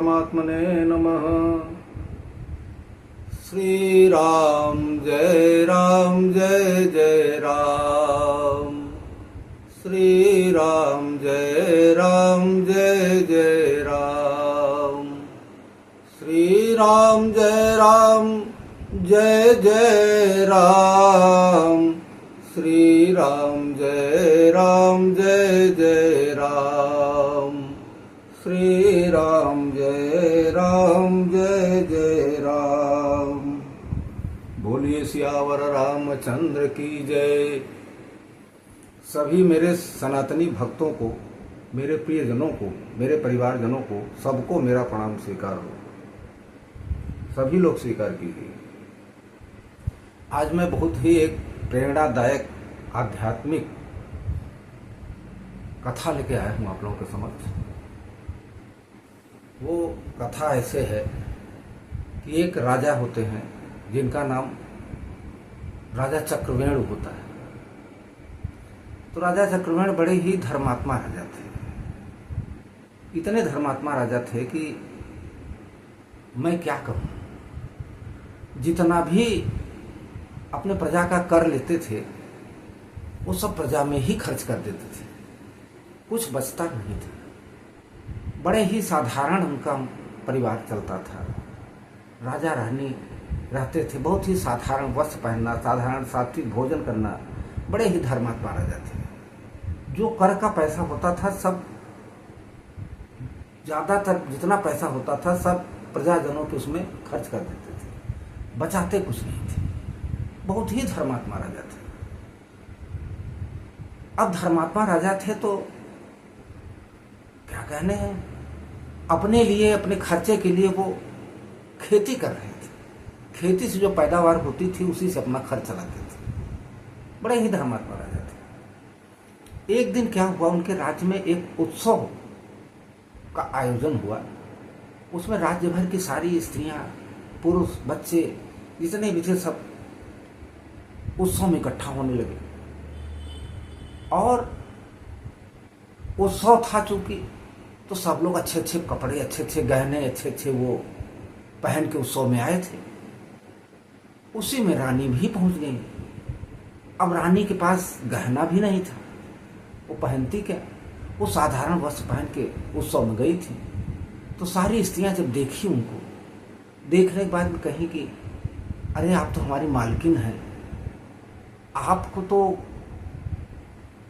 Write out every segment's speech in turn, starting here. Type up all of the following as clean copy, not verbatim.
परमात्मने नमः। श्री राम जय जय राम। श्री राम जय जय राम। श्री राम जय जय राम। श्री राम जय जय राम। श्री राम जय जय राम। बोलिए सियावर रामचंद्र की जय। सभी मेरे सनातनी भक्तों को, मेरे प्रियजनों को, मेरे परिवारजनों को, सबको मेरा प्रणाम स्वीकार हो। सभी लोग स्वीकार कीजिए। आज मैं बहुत ही एक प्रेरणादायक आध्यात्मिक कथा लेके आया हूँ आप लोगों के समक्ष। वो कथा ऐसे है कि एक राजा होते हैं जिनका नाम राजा चक्रवेण होता है। तो राजा चक्रवेण बड़े ही धर्मात्मा राजा थे। इतने धर्मात्मा राजा थे कि मैं क्या कहूँ, जितना भी अपने प्रजा का कर लेते थे वो सब प्रजा में ही खर्च कर देते थे, कुछ बचता नहीं था। बड़े ही साधारण उनका परिवार चलता था। राजा रानी रहते थे, बहुत ही साधारण वस्त्र पहनना, साधारण सात्विक भोजन करना। बड़े ही धर्मात्मा राजा थे। जो कर का पैसा होता था सब, ज्यादातर जितना पैसा होता था सब प्रजाजनों के उसमें खर्च कर देते थे, बचाते कुछ नहीं थे। बहुत ही धर्मात्मा राजा थे। अब धर्मात्मा राजा थे तो क्या कहने हैं, अपने लिए, अपने खर्चे के लिए वो खेती कर रहे थे। खेती से जो पैदावार होती थी उसी से अपना खर्च चलाते थे। बड़े ही धर्मात्मा राजा थे। एक दिन क्या हुआ, उनके राज्य में एक उत्सव का आयोजन हुआ। उसमें राज्य भर की सारी स्त्रियां, पुरुष, बच्चे जितने भी थे सब उत्सव में इकट्ठा होने लगे। और उत्सव था चूंकि, तो सब लोग अच्छे अच्छे कपड़े, अच्छे अच्छे गहने, अच्छे अच्छे वो पहन के उत्सव में आए थे। उसी में रानी भी पहुंच गई। अब रानी के पास गहना भी नहीं था, वो पहनती क्या, वो साधारण वस्त्र पहन के उत्सव में गई थी। तो सारी स्त्रियां जब देखी उनको, देखने के बाद में कही कि अरे आप तो हमारी मालकिन हैं, आपको तो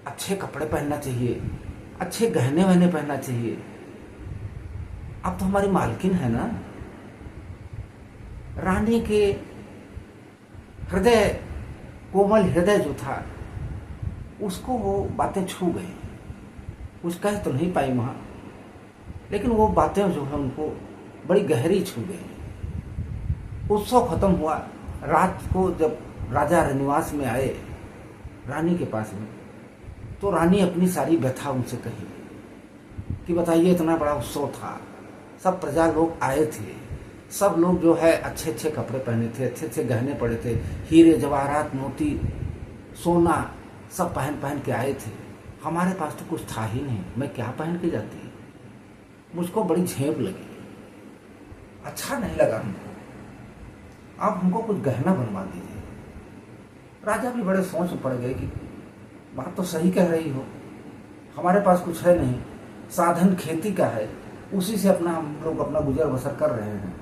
अच्छे कपड़े पहनना चाहिए, अच्छे गहने वहने पहनना चाहिए, आप तो हमारी मालकिन है ना। रानी के हृदय, कोमल हृदय जो था, उसको वो बातें छू गई। कुछ कह तो नहीं पाई वहां, लेकिन वो बातें जो है उनको बड़ी गहरी छू गई। उत्सव खत्म हुआ। रात को जब राजा निवास में आए रानी के पास में, तो रानी अपनी सारी व्यथा उनसे कही कि बताइए, इतना बड़ा उत्सव था, सब प्रजा लोग आए थे, सब लोग जो है अच्छे अच्छे कपड़े पहने थे, अच्छे अच्छे गहने पड़े थे, हीरे जवाहरात मोती सोना सब पहन पहन के आए थे। हमारे पास तो कुछ था ही नहीं, मैं क्या पहन के जाती। मुझको बड़ी झेप लगी, अच्छा नहीं लगा हमको, आप हमको कुछ गहना बनवा दीजिए। राजा भी बड़े सोच में पड़ गए कि बात तो सही कह रही हो, हमारे पास कुछ है नहीं, साधन खेती का है, उसी से अपना हम लोग अपना गुजर बसर कर रहे हैं,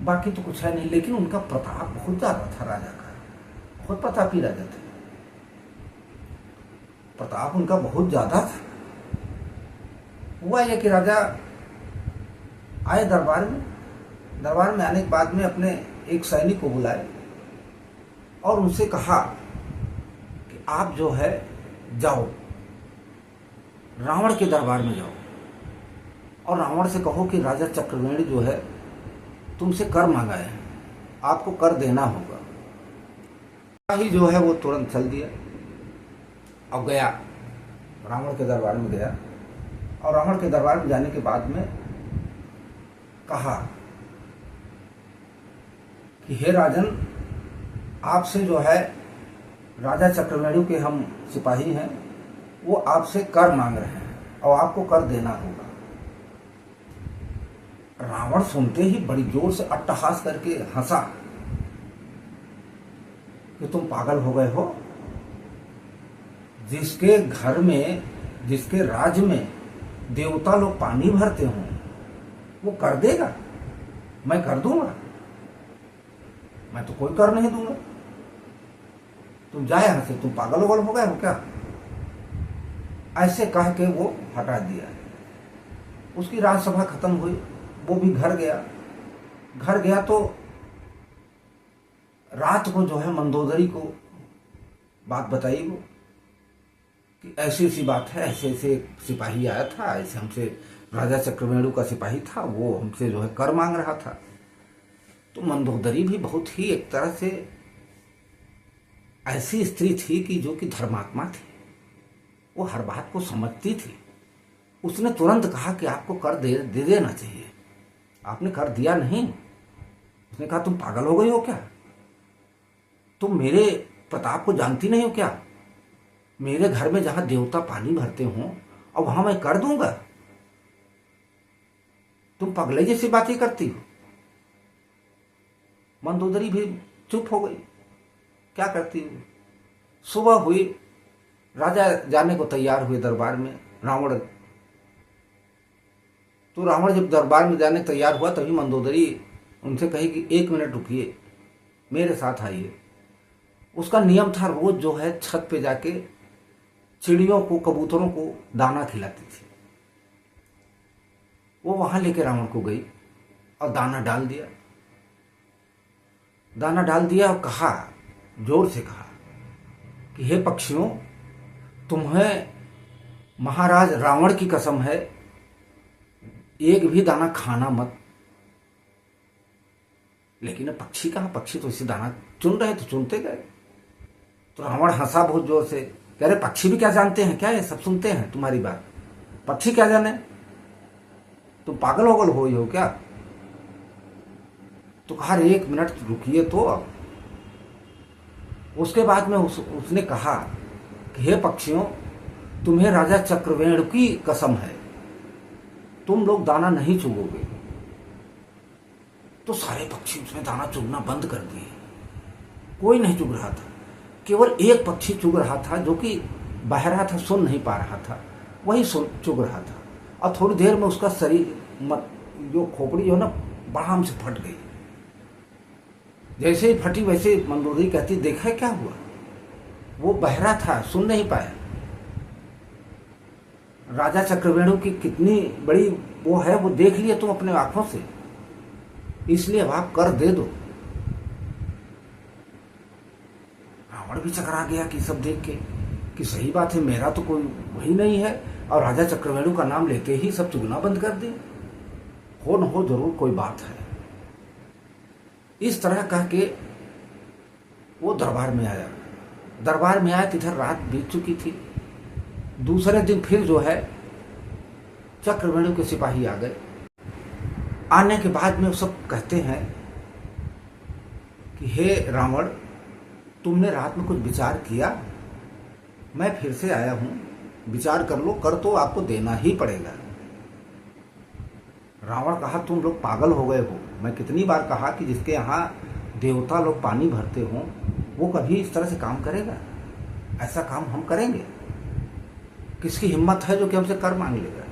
बाकी तो कुछ है नहीं। लेकिन उनका प्रताप बहुत ज्यादा था राजा का, बहुत प्रतापी राजा थे, प्रताप उनका बहुत ज्यादा था। हुआ यह कि राजा आए दरबार में। दरबार में आने के बाद में अपने एक सैनिक को बुलाए और उनसे कहा कि आप जो है जाओ, रावण के दरबार में जाओ और रावण से कहो कि राजा चक्रवेणी जो है तुमसे कर मांगा है, आपको कर देना होगा। ही जो है वो तुरंत चल दिया। अब गया, रावण के दरबार में गया और रावण के दरबार में जाने के बाद में कहा कि हे राजन, आपसे जो है राजा चक्रवेणी के हम सिपाही हैं, वो आपसे कर मांग रहे हैं और आपको कर देना होगा। रावण सुनते ही बड़ी जोर से अट्टहास करके हंसा कि तुम पागल हो गए हो। जिसके घर में, जिसके राज्य में देवता लोग पानी भरते हों, वो कर देगा? मैं कर दूंगा? मैं तो कोई कर नहीं दूंगा। तुम जाए यहां से, तुम पागल वगल हो गए हो क्या? ऐसे कह के वो हटा दिया। उसकी राजसभा खत्म हुई, वो भी घर गया। घर गया तो रात को जो है मंदोदरी को बात बताई वो कि ऐसी ऐसी बात है, ऐसे ऐसे एक सिपाही आया था, ऐसे हमसे राजा चक्रवेणु का सिपाही था, वो हमसे जो है कर मांग रहा था। तो मंदोदरी भी बहुत ही एक तरह से ऐसी स्त्री थी कि जो कि धर्मात्मा थी, वो हर बात को समझती थी। उसने तुरंत कहा कि आपको कर दे देना चाहिए, आपने कर दिया नहीं। उसने कहा तुम पागल हो गई हो क्या? तुम मेरे प्रताप को जानती नहीं हो क्या? मेरे घर में जहां देवता पानी भरते हों और वहां मैं कर दूंगा? तुम पगले जैसी बातें करती हो। मंदोदरी भी चुप हो गई, क्या करती हो। सुबह हुई, राजा जाने को तैयार हुए दरबार में, रावण। तो रावण जब दरबार में जाने तैयार हुआ तभी मंदोदरी उनसे कही कि 1 मिनट रुकिए, मेरे साथ आइए। उसका नियम था रोज जो है छत पे जाके चिड़ियों को, कबूतरों को दाना खिलाती थी। वो वहां लेके रावण को गई और दाना डाल दिया। दाना डाल दिया और कहा, जोर से कहा कि हे पक्षियों, तुम्हें महाराज रावण की कसम है, एक भी दाना खाना मत। लेकिन पक्षी कहाँ, पक्षी तो इसी दाना चुन रहे तो चुनते गए। तो रावण हंसा बहुत जोर से, कह रहे पक्षी भी क्या जानते हैं क्या? ये सब सुनते हैं तुम्हारी बात, पक्षी क्या जाने? तुम पागल वगल हो क्या? तो कहा 1 मिनट रुकिए तो। अब उसके बाद में उसने कहा कि हे पक्षियों, तुम्हें राजा चक्रवेण की कसम है, तुम लोग दाना नहीं चुगोगे। तो सारे पक्षी उसने दाना चुगना बंद कर दिए, कोई नहीं चुग रहा था। केवल एक पक्षी चुग रहा था जो कि बहरा था, सुन नहीं पा रहा था, वही चुग रहा था। और थोड़ी देर में उसका शरीर, जो खोपड़ी जो ना बड़ाम से फट गई। जैसे ही फटी वैसे मंदोदरी कहती, देखा क्या हुआ? वो बहरा था, सुन नहीं पाया। राजा चक्रवेणु की कितनी बड़ी वो है, वो देख लिया तुम अपने आंखों से, इसलिए अब आप कर दे दो। रावण भी चकरा गया कि सब देख के कि सही बात है, मेरा तो कोई वही नहीं है, और राजा चक्रवेणु का नाम लेते ही सब चुगना बंद कर दिए। हो न हो जरूर कोई बात है। इस तरह कह के वो दरबार में आया। दरबार में आया, इधर रात बीत चुकी थी। दूसरे दिन फिर जो है चक्रवेणु के सिपाही आ गए। आने के बाद में वो सब कहते हैं कि हे रावण, तुमने रात में कुछ विचार किया? मैं फिर से आया हूं, विचार कर लो, कर तो आपको देना ही पड़ेगा। रावण कहा, तुम लोग पागल हो गए हो। मैं कितनी बार कहा कि जिसके यहाँ देवता लोग पानी भरते हों वो कभी इस तरह से काम करेगा? ऐसा काम हम करेंगे? किसकी हिम्मत है जो कि हमसे कर मांग लेगा?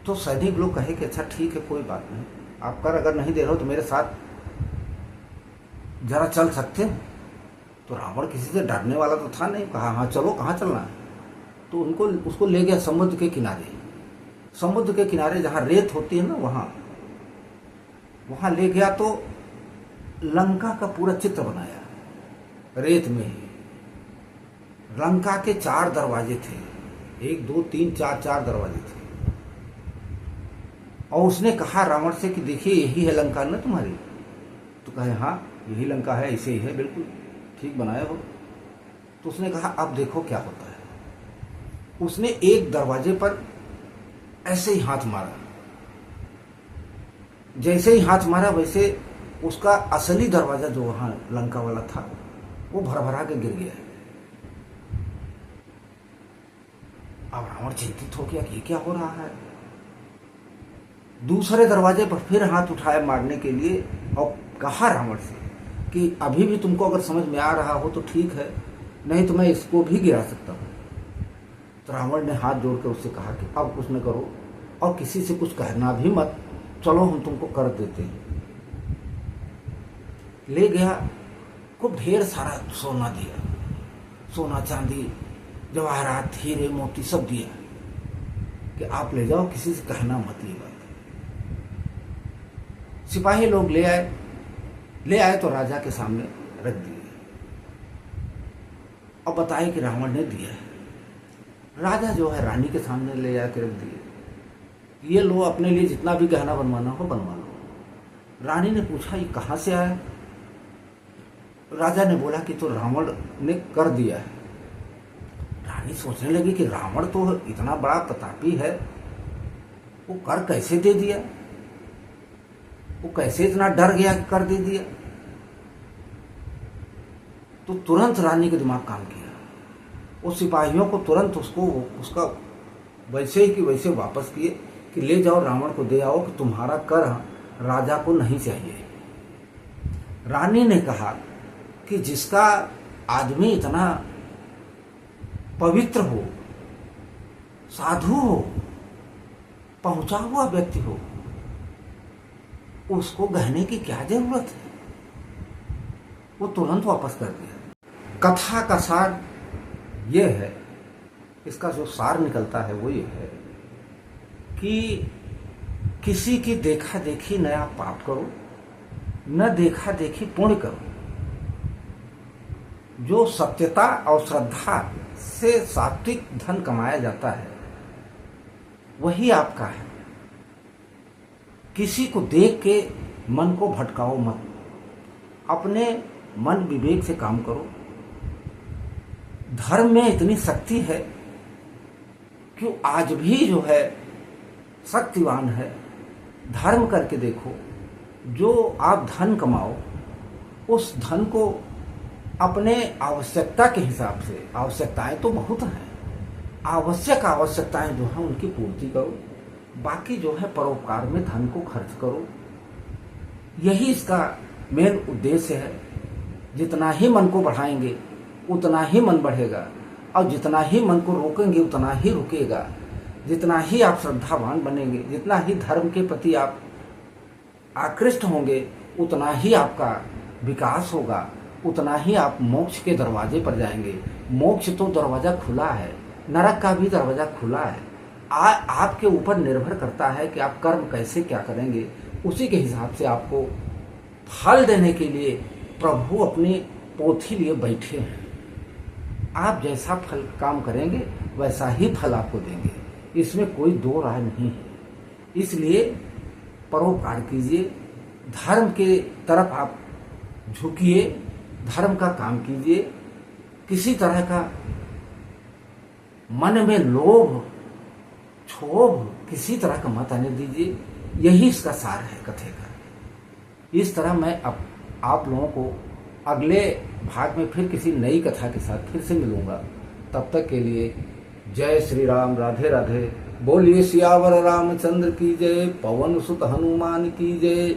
तो सैनिक लोग कहे कि अच्छा ठीक है, कोई बात नहीं, आप कर अगर नहीं दे रहे हो तो मेरे साथ जरा चल सकते हो। तो रावण किसी से डरने वाला तो था नहीं, कहा हाँ चलो, कहाँ चलना है? तो उसको ले गया समुद्र के किनारे। समुद्र के किनारे जहाँ रेत होती है ना, वहां ले गया तो लंका का पूरा चित्र बनाया रेत में ही। लंका के 4 दरवाजे थे, 1 2 3 4 4 दरवाजे थे। और उसने कहा रावण से कि देखिए यही है लंका ना तुम्हारी? तो कहे हाँ यही लंका है, ऐसे ही है, बिल्कुल ठीक बनाया हो। तो उसने कहा अब देखो क्या होता है। उसने एक दरवाजे पर ऐसे ही हाथ मारा, जैसे ही हाथ मारा वैसे उसका असली दरवाजा जो वहां लंका वाला था वो भरभरा के गिर गया। अब रावण चिंतित हो गया कि क्या हो रहा है। दूसरे दरवाजे पर फिर हाथ उठाया मारने के लिए और कहा रावण से कि अभी भी तुमको अगर समझ में आ रहा हो तो ठीक है, नहीं तो मैं इसको भी गिरा सकता हूँ। तो रावण ने हाथ जोड़कर उससे कहा कि अब कुछ न करो और किसी से कुछ कहना भी मत, चलो हम तुमको कर देते हैं। ले गया, खूब ढेर सारा सोना दिया, सोना चांदी जवाहरात हीरे मोती सब दिया कि आप ले जाओ, किसी से कहना मत ये बात। सिपाही लोग ले आए तो राजा के सामने रख दिए और बताए कि रावण ने दिया है। राजा जो है रानी के सामने ले जाकर रख दिए, ये लो अपने लिए जितना भी गहना बनवाना हो बनवा लो। रानी ने पूछा ये कहाँ से आया? राजा ने बोला कि तो रावण ने कर दिया है। रानी सोचने लगी कि रावण तो इतना बड़ा प्रतापी है, वो कर कैसे दे दिया, वो कैसे इतना डर गया कि कर दे दिया। तो तुरंत रानी का दिमाग काम किया, उस सिपाहियों को तुरंत उसका वैसे ही कि वैसे वापस किए कि ले जाओ रावण को दे आओ कि तुम्हारा कर राजा को नहीं चाहिए। रानी ने कहा कि जिसका आदमी इतना पवित्र हो, साधु हो, पहुंचा हुआ व्यक्ति हो, उसको गहने की क्या जरूरत है? वो तुरंत वापस कर दिया। कथा का सार ये है, इसका जो सार निकलता है वो ये है कि किसी की देखा देखी न आप पाप करो, न देखा देखी पुण्य करो। जो सत्यता और श्रद्धा से सात्विक धन कमाया जाता है वही आपका है। किसी को देख के मन को भटकाओ मत, अपने मन विवेक से काम करो। धर्म में इतनी शक्ति है कि आज भी जो है शक्तिवान है। धर्म करके देखो, जो आप धन कमाओ उस धन को अपने आवश्यकता के हिसाब से, आवश्यकताएं तो बहुत हैं, आवश्यकताएं जो है उनकी पूर्ति करो, बाकी जो है परोपकार में धन को खर्च करो। यही इसका मेन उद्देश्य है। जितना ही मन को बढ़ाएंगे उतना ही मन बढ़ेगा, और जितना ही मन को रोकेंगे उतना ही रुकेगा। जितना ही आप श्रद्धावान बनेंगे, जितना ही धर्म के प्रति आप आकृष्ट होंगे, उतना ही आपका विकास होगा, उतना ही आप मोक्ष के दरवाजे पर जाएंगे। मोक्ष तो दरवाजा खुला है, नरक का भी दरवाजा खुला है। आपके ऊपर निर्भर करता है कि आप कर्म कैसे क्या करेंगे। उसी के हिसाब से आपको फल देने के लिए प्रभु अपनी पोथी लिए बैठे हैं। आप जैसा फल काम करेंगे वैसा ही फल आपको देंगे, इसमें कोई दो राय नहीं है। इसलिए परोपकार कीजिए, धर्म के तरफ आप झुकिए, धर्म का काम कीजिए। किसी तरह का मन में लोभ क्षोभ किसी तरह का मत आने दीजिए। यही इसका सार है कथे का। इस तरह मैं अब आप लोगों को अगले भाग में फिर किसी नई कथा के साथ फिर से मिलूंगा। तब तक के लिए जय श्री राम, राधे राधे। बोलिए सियावर रामचंद्र की जय, पवन सुत हनुमान की जय।